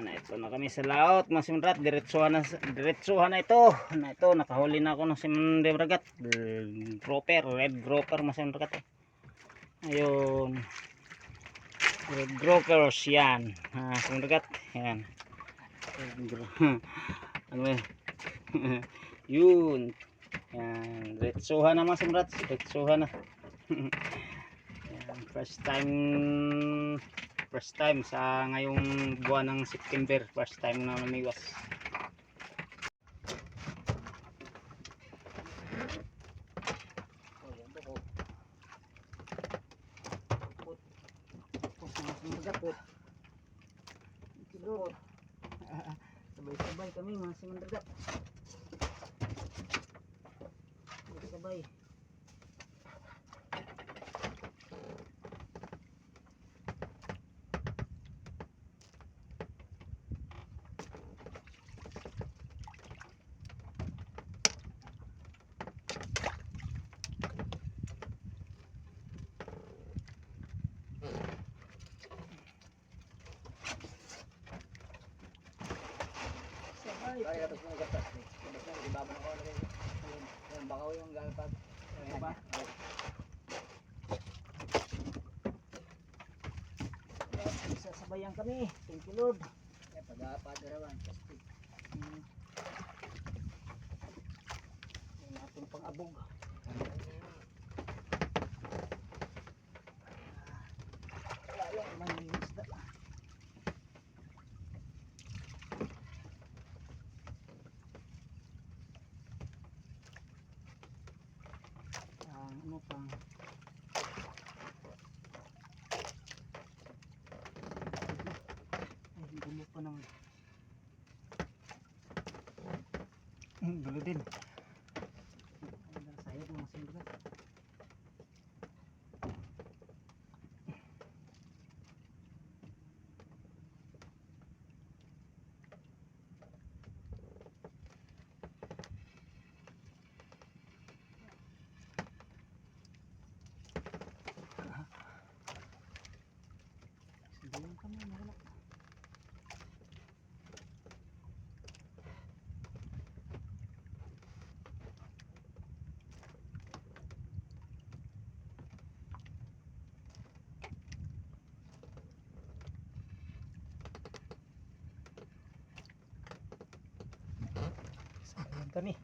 Ito na kami sa laot mga simundrat. Diretsuhan na ito. Nakahuli na ako ng simundrat. Grouper, red grouper mga simundrat. Ayun. Red groupers yan. Simundrat. Yan. Ano eh? Yun. Yan. Diretsuhan na mga simundrat. Diretsuhan na. Yan. First time sa ngayong buwan ng September, first time na namiwas. Sabay-sabay kami mga simandagat. Sabay. Ay, tapos mga gatas. Tapos na, ibaba na ko lagi. Yung bakaw yung galpag. Ano ba? Sasabayan kami. Thank you Lord. Pag-apadarawan. Yung ating pang-abog. Wala naman yung isda. Ano pang ay gulo pa naman. Gulo din. Ang sayap mga simundrat. Sabayan kami nawala. Sabayan kami.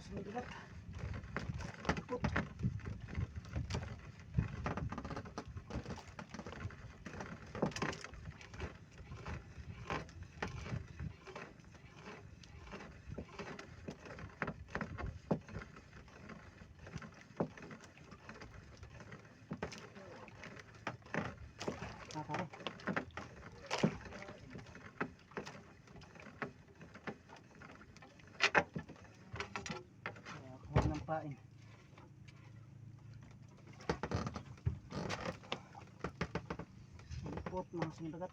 Simundrat. Nakakari. Huwag ng pain. Lipot mga simundrat.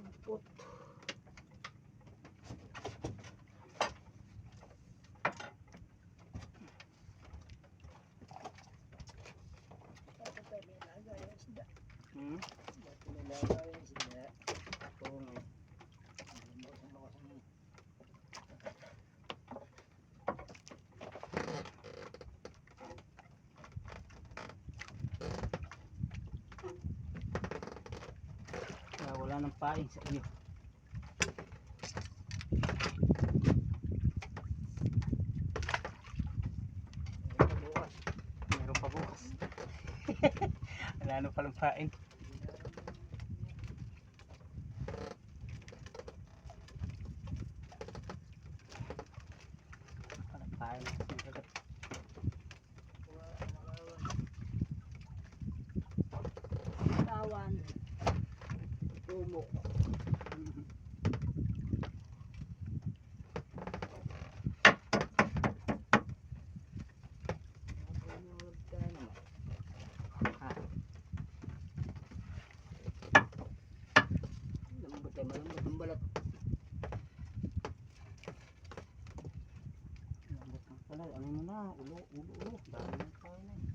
Lipot. Wala nang pain sa iyo. Meron pa bukas. Wala na palang pain. Palang pain. Tawan. Tumo. Ulo. Dami ng tayo na eh.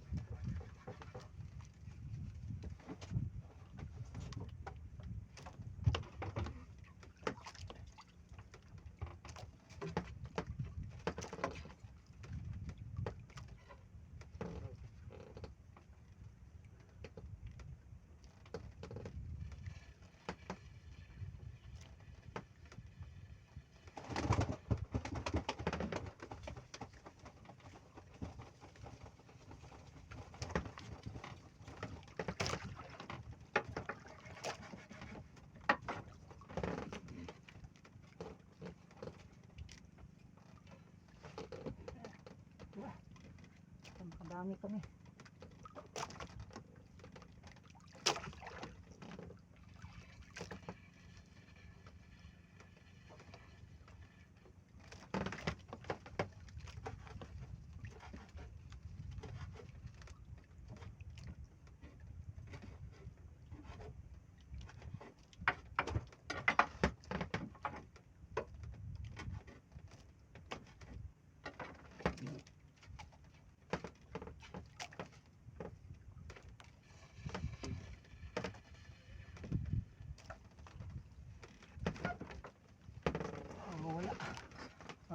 Makadami kami.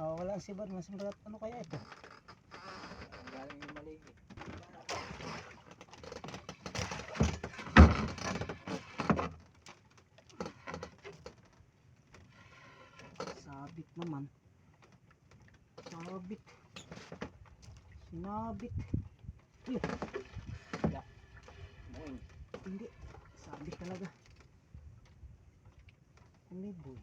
Wala ang sibad, mas magat. Ano kaya ito? Galing yung maligi. Sabit naman. Sabit. Sinabit. Ya. Boing. Hindi. Sabit talaga. Umiboy.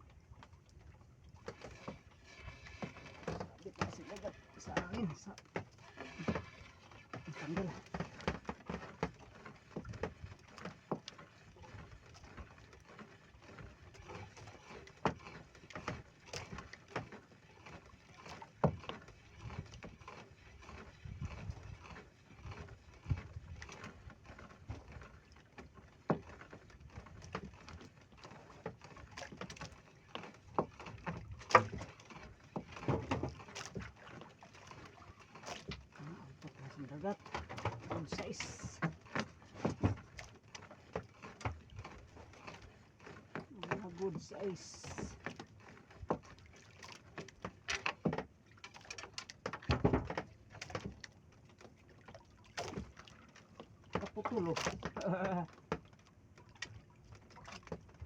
Sabit kasi lagat sa akin. Sa tanggal. Dagat. Good size. Good size. Kaputulo.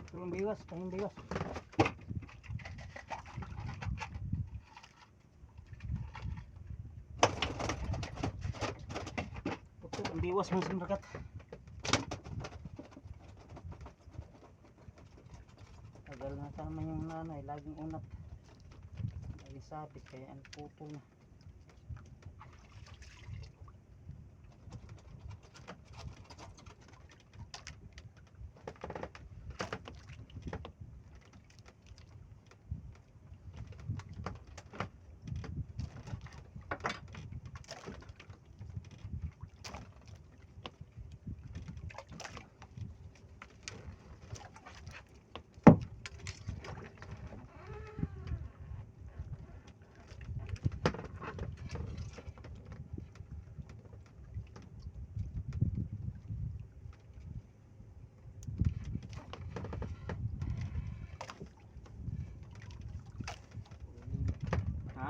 Tulong biwas, tayong biwas. Putol, biwas mo sa dagat. Tagal na tama yung nanay, laging unat. Laging sabit, kaya ang putol na. Ha?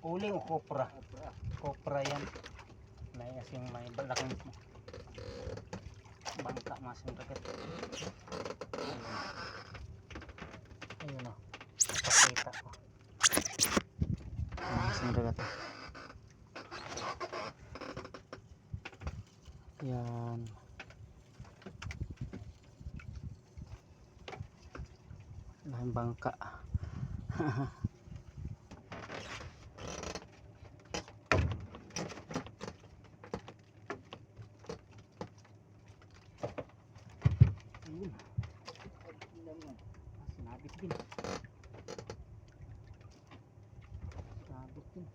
Uling o kopra? Opera. Kopra yan. May kasing may balaking bangka masing dagat. Ayun o. Napakita ko. Masing dagat. Yan. Laking bangka. Ayun. Sinabit din. Sinabit din.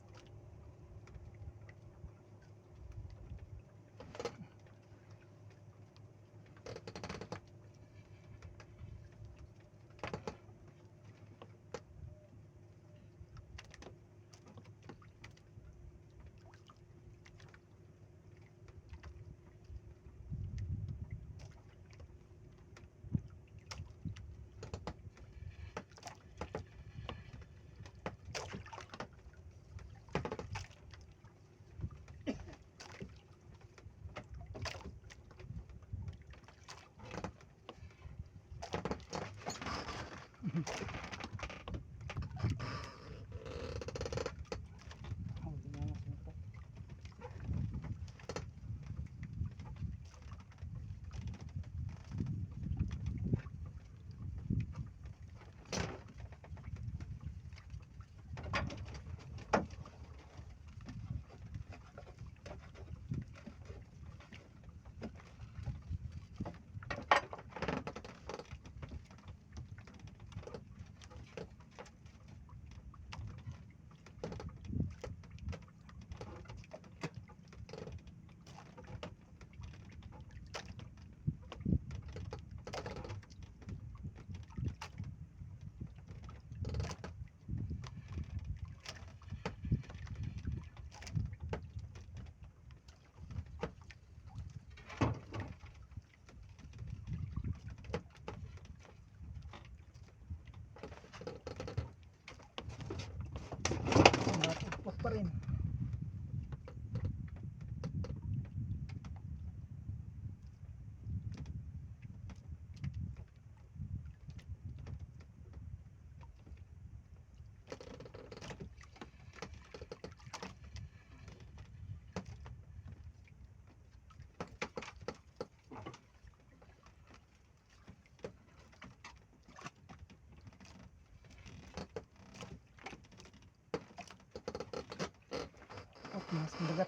Matupos pa rin. Mas mendagat.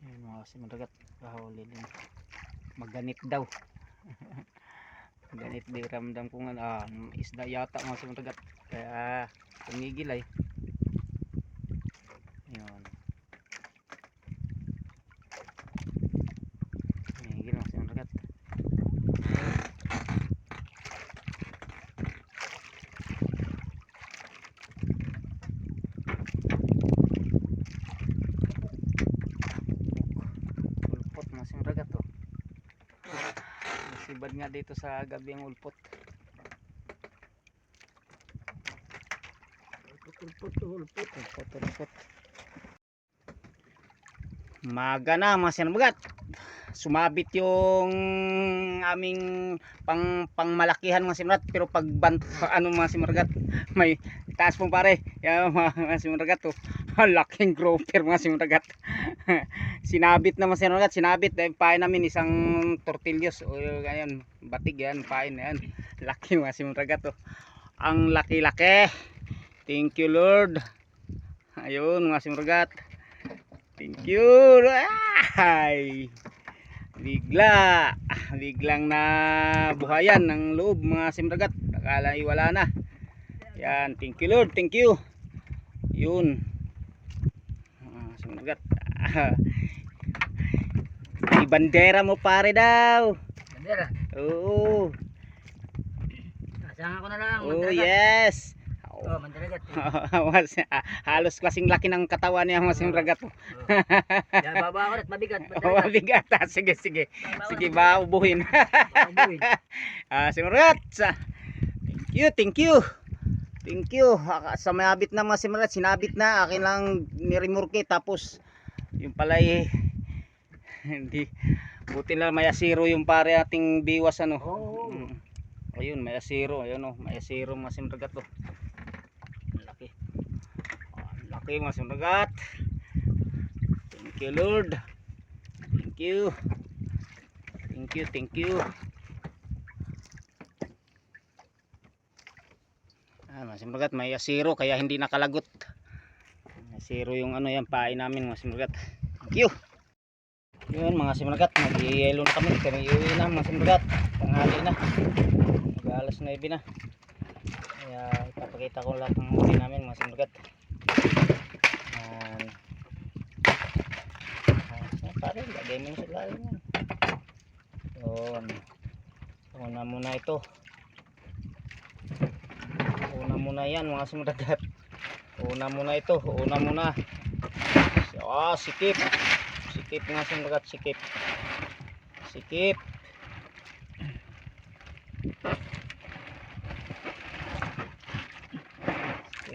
Ayun mga kasimragat, kahuli din. Maganit daw. Maganit di ramdam ko nga isda yata mga kasimragat. Kaya tumigil ay. Ayun. Tumigil mga kasimragat. Ulpot mga kasimragat oh. Masibad nga dito sa gabi ang ulpot. Ulpot. Maga na mga kasimragat. Sumabit yung aming pangmalakihan mga simragat, pero pag mga simragat may taas pong pare yan mga simragat oh. Laking grouper mga simragat. Sinabit na mga simragat, sinabit dahil pain namin isang tortillos o ganyan, batig yan, pain yan. Laki mga simragat oh. Ang laki-laki. Thank you Lord. Ayun mga simragat, thank you. Ay, biglang na buhayan ng loob mga simragat, akala wala na. Yan, thank you Lord, thank you. Yun simragat. May bandera mo pare daw. Bandera. Oo. Asahan ko na lang. Oh yes. Oh, mandalagat. Halos kasing laki ng katawan niya mga simragat. Yan, baba ako at mabigat. Mabigat. Sige. Sige ba ubuhin. Simragat. Thank you. Sa mayabit na mga simragat, sinabit na. Akin lang nirimurke tapos yung pala hindi. Buti na may asiro yung pare ating biwas ano. Ayun, may asiro. Ayun oh, may asiro mga simragat oh. Laki mga simragat. Thank you Lord. Thank you. Mga simragat, may asiro kaya hindi nakalagot. Asiro yung ano yan, pain namin mga simragat. Thank you. Yun mga simragat, mag-ielo na kami. Kami iuwi na mga simragat. Tanghali na. Mag-alas 9 na. Kaya ipapakita ko lahat ng huli namin mga simragat. Pare, lagay mo sa lalim yan. Yun. Una muna ito. Una muna yan mga simragat. Una muna ito. Sikip. Sikip mga simragat, sikip. Sikip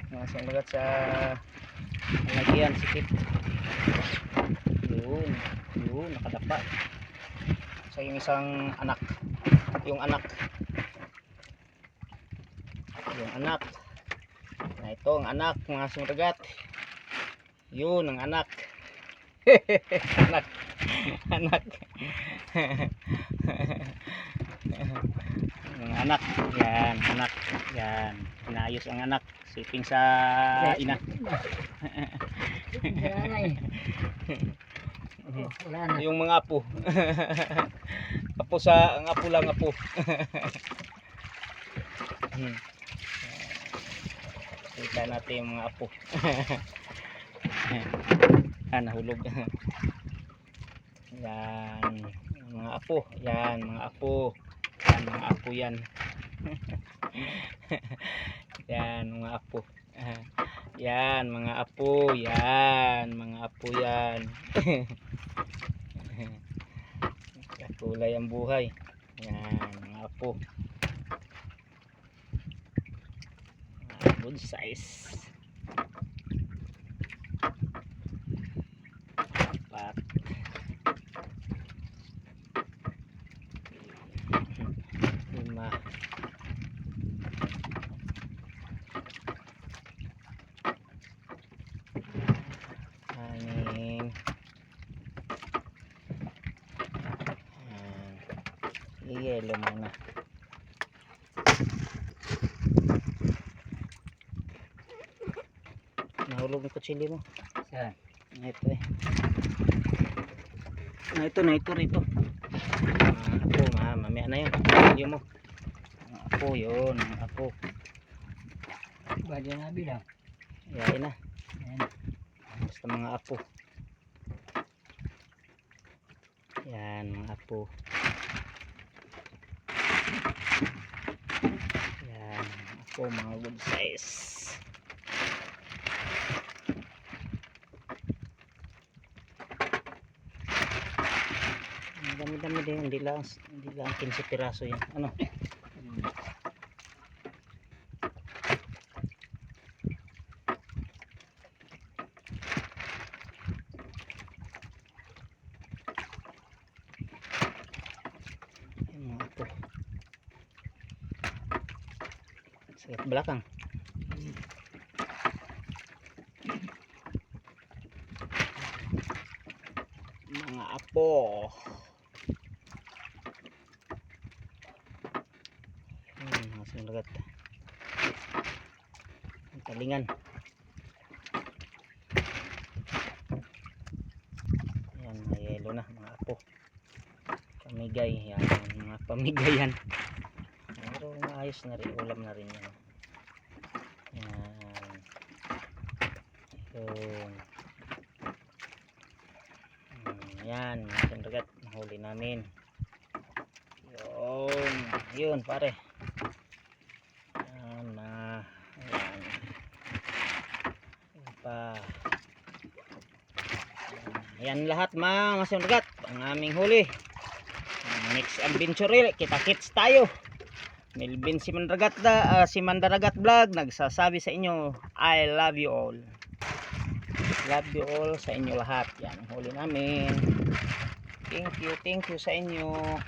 mga simragat sa lagyan, sikip. Yun, nakadapa sa yung isang anak. Yung anak. Yung anak. Na ito ang anak mga sumragat. Yun ang anak. Anak. Anak. Ang anak. Yan, anak. Yan. Inayos ang anak. Siping sa ina. Wala na. Yung mga apo. Apo sa, ang apo lang apo. Kita natin yung mga apo. Nahulog. Yan, mga apo. Yan, mga apo. Yan, mga apo yan. Yan, mga apo. Yan, mga apo. Yan, mga apo yan. Kulay ang buhay. Yan, mga apo. Good size. Apat. Lima. Anim. Yellow muna. Nahulog yung kutsili mo. Saan? Ito eh. Ito rito. Apo, mamaya na yun. Video mo. Apo yun. Apo. Bali na bilang. Yain na. Ayan. Basta mga apo. Yan, mga apo. Yan, apo, mga good size. Ang dami-dami din, hindi lang 15 piraso yan. Ano? Yan, mga apo. Sa belakang. Mga apo. Mga sinagat. Ang talingan. Yan, may yelo na mga apo. Pamigay. Yan, mga pamigayan. Pero maayos na rin. Ulam na rin yan. Yan. Yun. Yan, mga sinagat. Nahuli namin. Yun pare. Yan na. Ayan. Yan pa. Yan lahat mga sinagat. Ang aming huli. Next adventure kita-kits tayo. Melvin si Mandaragat Vlog nagsasabi sa inyo, I love you all. Love you all sa inyo lahat. Yan, huli namin. Thank you sa inyo.